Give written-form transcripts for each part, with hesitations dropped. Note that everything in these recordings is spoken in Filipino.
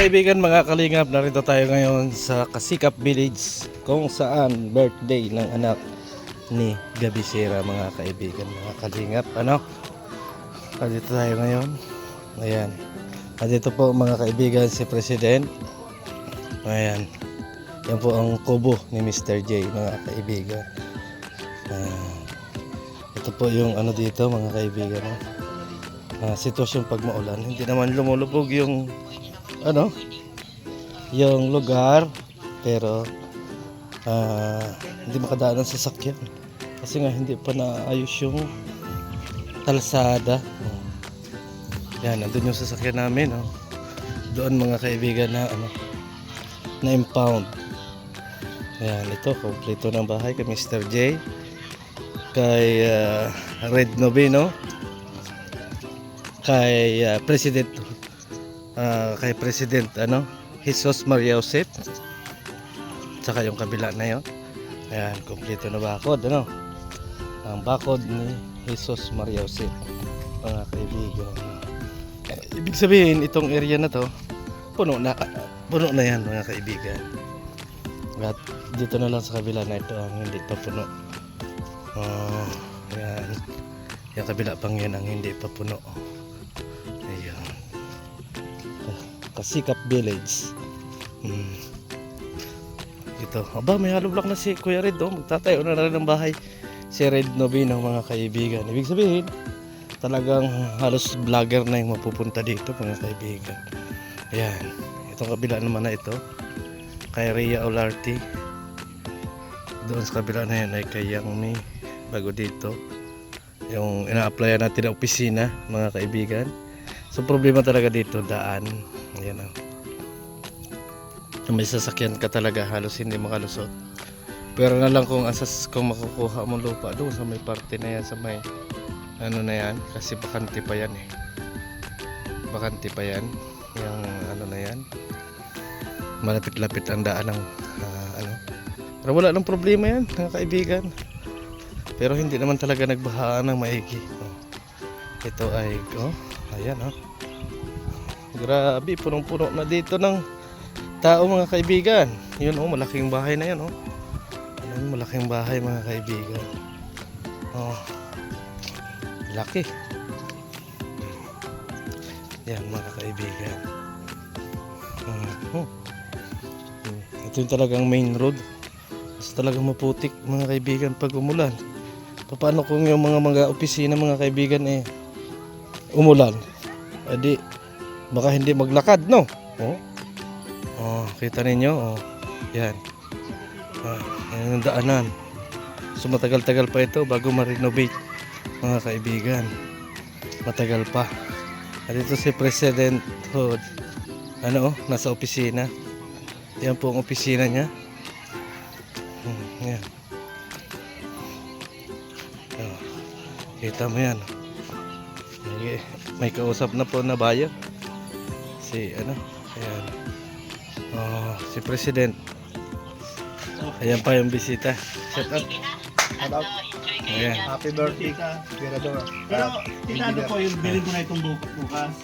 kaibigan, mga kalingap, narito tayo ngayon sa Kasikap Village kung saan birthday ng anak ni Gabi Sera, mga kaibigan, mga kalingap. Nandito tayo ngayon. Ayan. Nandito po mga kaibigan si President. Ayan. Yan po ang kubo ni Mr. J, mga kaibigan. Ito po yung dito, mga kaibigan. Sitwasyon pag maulan, hindi naman lumulubog yung yung lugar, pero hindi makadaan ng sasakyan kasi nga hindi pa naayos yung kalsada. Yan, nandun yung sasakyan namin, doon mga kaibigan na impound. Yan, ito kompleto ng bahay kay Mr. J, kay Red Noveno, kay President Jesus Maria Josep, saka yung kabila na yun. Ayan, kompleto na bakod, ang bakod ni Jesus Maria Josep, mga kaibigan. Ibig sabihin itong area na to puno na yan, mga kaibigan. At dito na lang sa kabila na ito ang hindi pa puno. Ayan, yung kabila pang yun ang hindi pa puno. Ayan, Kasikap Village. Ito, may hollow block na si Kuya Red, magtatayo na rin ng bahay si Red Noveno, mga kaibigan. Ibig sabihin talagang halos vlogger na yung mapupunta dito, mga kaibigan. Ayan, itong kabila naman na ito kay Rhea Olarte. Doon sa kabila na yan ay kay Yangmi. Bago dito yung ina-applyan natin na opisina, mga kaibigan. So problema talaga dito, daan. Ayan, may sasakyan ka talaga, halos hindi makalusot. Pero na lang kung makukuha mo lupa doon sa may parte na yan, sa may na yan, kasi bakante pa yan bakante pa yan yung na yan, malapit-lapit ang daan ng pero wala nang problema yan, mga kaibigan. Pero hindi naman talaga nagbahaan ng maigi. Ito ay ayan, grabe, punong-puno na dito ng tao, mga kaibigan. Yun, malaking bahay na yan, malaking bahay, mga kaibigan. Laki. Yan, mga kaibigan. Ito yung talagang main road. Mas talagang maputik, mga kaibigan, pag umulan. Paano kung yung mga opisina, mga kaibigan, umulan? Edi baka hindi maglakad, no? Kita ninyo, yan. Yan ang daanan. So matagal-tagal pa ito bago ma-renovate, mga kaibigan. Matagal pa. At ito si President Hood, nasa opisina. Yan po ang opisina niya. Yan. Kita mo yan. May kausap na po na bayan. Ayan. Si President. Ayan pa yung bisita. Shout out. Ayan. Happy birthday, Tirador. Pero, tinado po yung bilhin ko na itong bukas.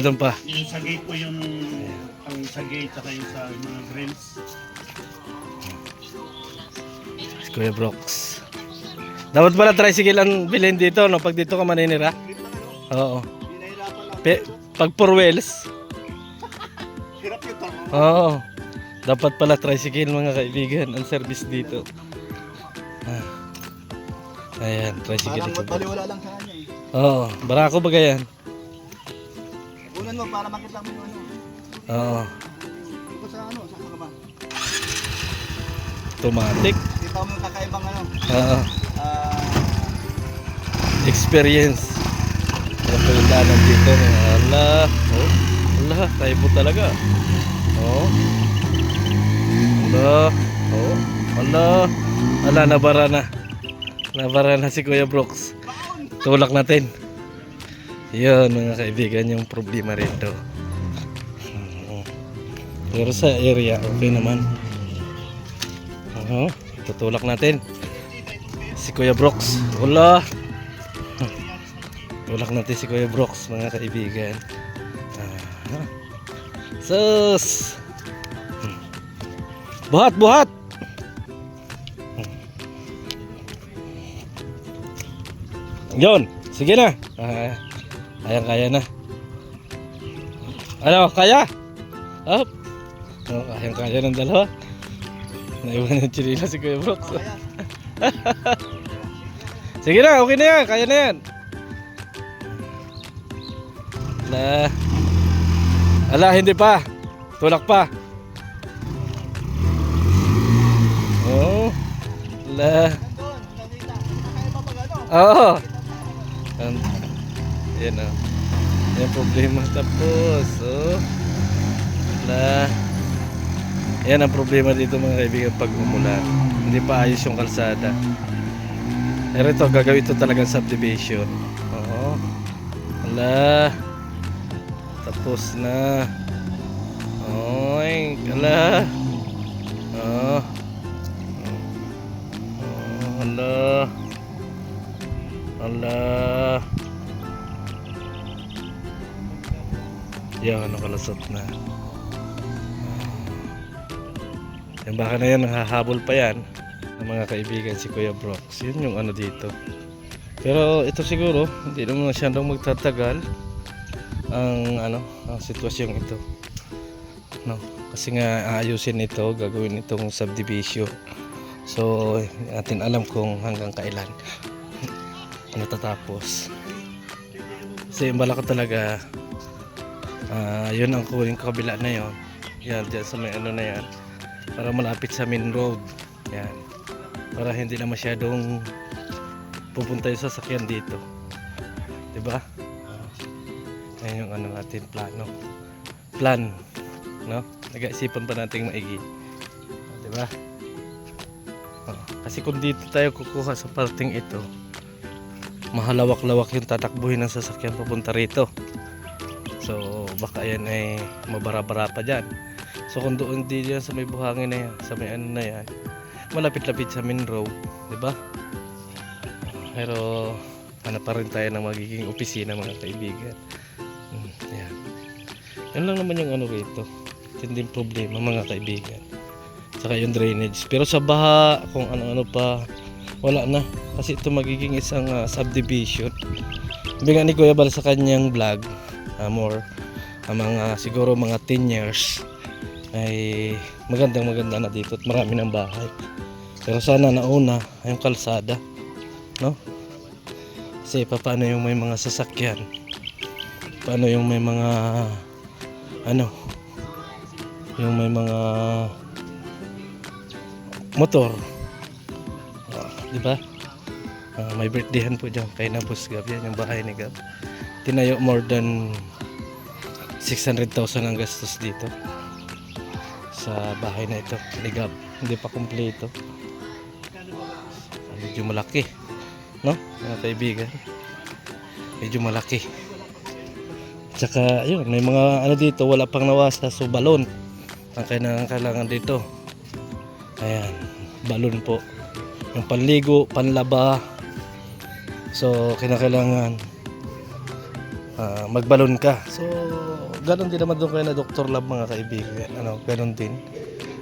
Doon pa. Yung sa gate po yung sa gate saka yung sa mga grills. Si Kuya Brooks. Dapat pala tricycle ang bilhin dito, pag dito ka maninira. Oo. Pag 4 wheels. Oo. Dapat pala tricycle, mga kaibigan, ang service dito. Ayan, tricycle ito. Baliwala lang sa kanya Oo, barako ba yan? Unan mo para makita mo yung Oo. Ito sa ka ba? Automatic. Kita mo yung kakaibang Oo. Experience. Ito yung daanan dito. Allah, taibo talaga. Allah, nabara na si Kuya Brooks. Tulak natin. Yun, mga kaibigan, yung problema rito. Pero sa area, okay naman. Tutulak natin si Kuya Brooks. Wala. Tulak natin si Kuya Brooks, mga kaibigan. Sus! Buhat, buhat! Yon, sige na. Kaya na. Ano, kaya? Up. Oh, kaya ng dalawa. Naiwan yung chirila si Kuya Brooks. Kaya. Sige na, okay na yan. Kaya na yan. Hindi pa. Tulak pa. Oh. Nandun, nakita. Kaya pa pag ano? Oo. Yan o. Yan problema. Tapos, oh. Yan ang problema dito mga kaibigan pag umulan. Hindi pa ayos yung kalsada. Pero ito, gagawin ito talagang subdivision. Oo. Tapos na. Oy, Oh. Yan, nakalusot na. Yung baka na yan, nakahabol pa yan ng mga kaibigan si Kuya Brooks. Yun yung ano dito. Pero ito siguro, hindi naman masyadong magtatagal ang sitwasyon ito. No? Kasi nga aayusin ito, gagawin itong subdivision. So, hindi natin alam kung hanggang kailan natatapos. Kasi yung bala ko talaga, yun ang kuning kabila na yun. Yan, dyan sa may ano na yan. Para malapit sa main road. Yan. Para hindi na masyadong pupunta yung sasakyan dito. Diba? Yan yung ano natin plano. Plan. No? Nag-iisipan pa natin maigi. Diba? Kasi kung dito tayo kukuha sa parting ito, mahalawak-lawak yung tatakbuhin ng sasakyan papunta rito. So baka yan ay mabara-bara pa dyan. So kung doon din yan sa may buhangin na yan, sa may ano na yan, malapit-lapit sa main road, di ba? Pero ano pa rin tayo ng magiging opisina mga kaibigan. Yan. Yan lang naman yung ano rito. Tinding problema mga kaibigan. Saka yung drainage. Pero sa baha, kung ano-ano pa, wala na. Kasi ito magiging isang subdivision. Bigyan ni Kuya Bal sa kanyang vlog, siguro mga 10 years, ay maganda na dito at marami ng bahay. Pero sana nauna yung kalsada, no? Kasi paano yung may mga sasakyan, paano yung may mga yung may mga motor, di ba? May birthdayhan po dyan kay Nabus Gab. Yan yung bahay ni Gab. Tinayo more than 600,000 ang gastos dito sa bahay na ito ni Gab. Hindi pa kumpleto. Medyo malaki, no mga kaibigan? Medyo malaki. Tsaka yun, may mga ano dito wala pang nawasa, so balon ang kailangan dito. Ayan, balon po. Yung panligo, panlaba. So kinakailangan magbalon ka. So ganoon din naman doon kayo na Dr. Lab mga kaibigan. Ganoon din.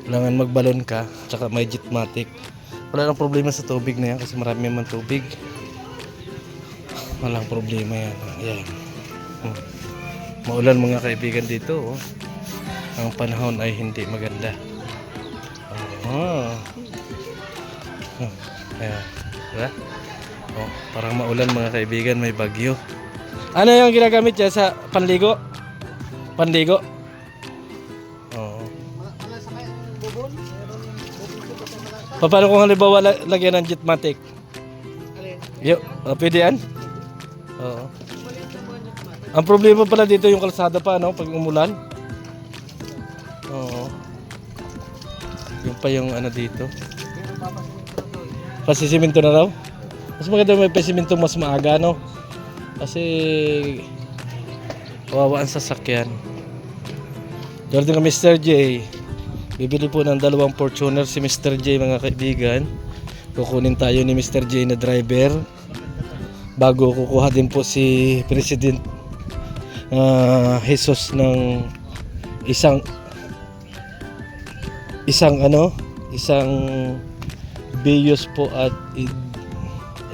Kailangan magbalon ka, tsaka may Jetmatic. Wala nang problema sa tubig na yan kasi marami naman tubig. Walang problema yan. Ayan. Maulan mga kaibigan dito. Ang panahon ay hindi maganda. Ayan. Diba? Parang maulan mga kaibigan, may bagyo. Ano yung ginagamit dyan sa panligo? Panligo? Paano kung halimbawa lagyan ng Jetmatic? Pwede yan? Oo. Ang problema pala dito yung kalsada pa, pag umulan. Oo. Yung pa yung dito. Pasisiminto na raw? Mas maganda may pasiminto mas maaga, no? Kasi kawawa ang sasakyan. Dito ka Mr. J. Bibili po ng 2 Fortuner si Mr. J mga kaibigan. Kukunin tayo ni Mr. J na driver. Bago kukuha din po si President Jesus ng isang Vios po at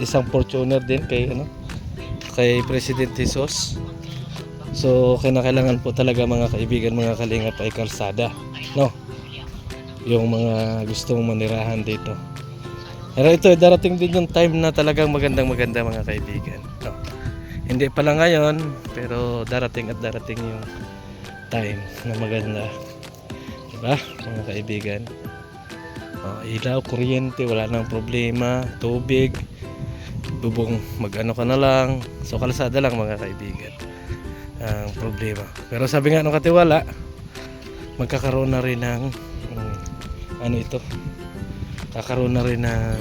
isang Fortuner din kay President Jesus. So kinakailangan po talaga mga kaibigan, mga kalingap ay kalsada, no? Yung mga gustong manirahan dito. Pero ito, darating din yung time na talagang maganda mga kaibigan, no? Hindi pa lang ngayon, pero darating yung time na maganda. Diba mga kaibigan? Ilaw, kuryente, wala nang problema, tubig, bubong mag-ano ka na lang. So kalsada lang mga kaibigan ang problema. Pero sabi nga ng katiwala, magkakaroon na rin ng kakaroon na rin ng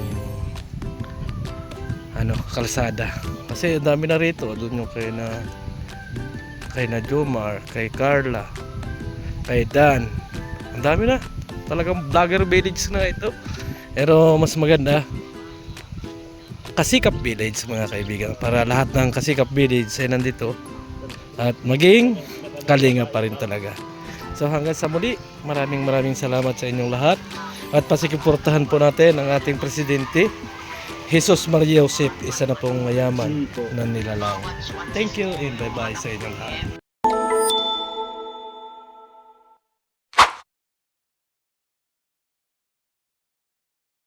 kalsada. Kasi ang dami na rito, doon yung kay na Jomar, kay Carla, kay Dan. Ang dami na. Talagang vlogger village na ito. Pero mas maganda Kasikap Village mga kaibigan, para lahat ng Kasikap Village ay nandito at maging kalinga pa rin talaga. So hanggang sa muli, maraming salamat sa inyong lahat at pasikiportahan po natin ang ating presidente Jesus Maria Josep, isa na pong mayaman na nilalang. Thank you and bye bye sa inyong lahat.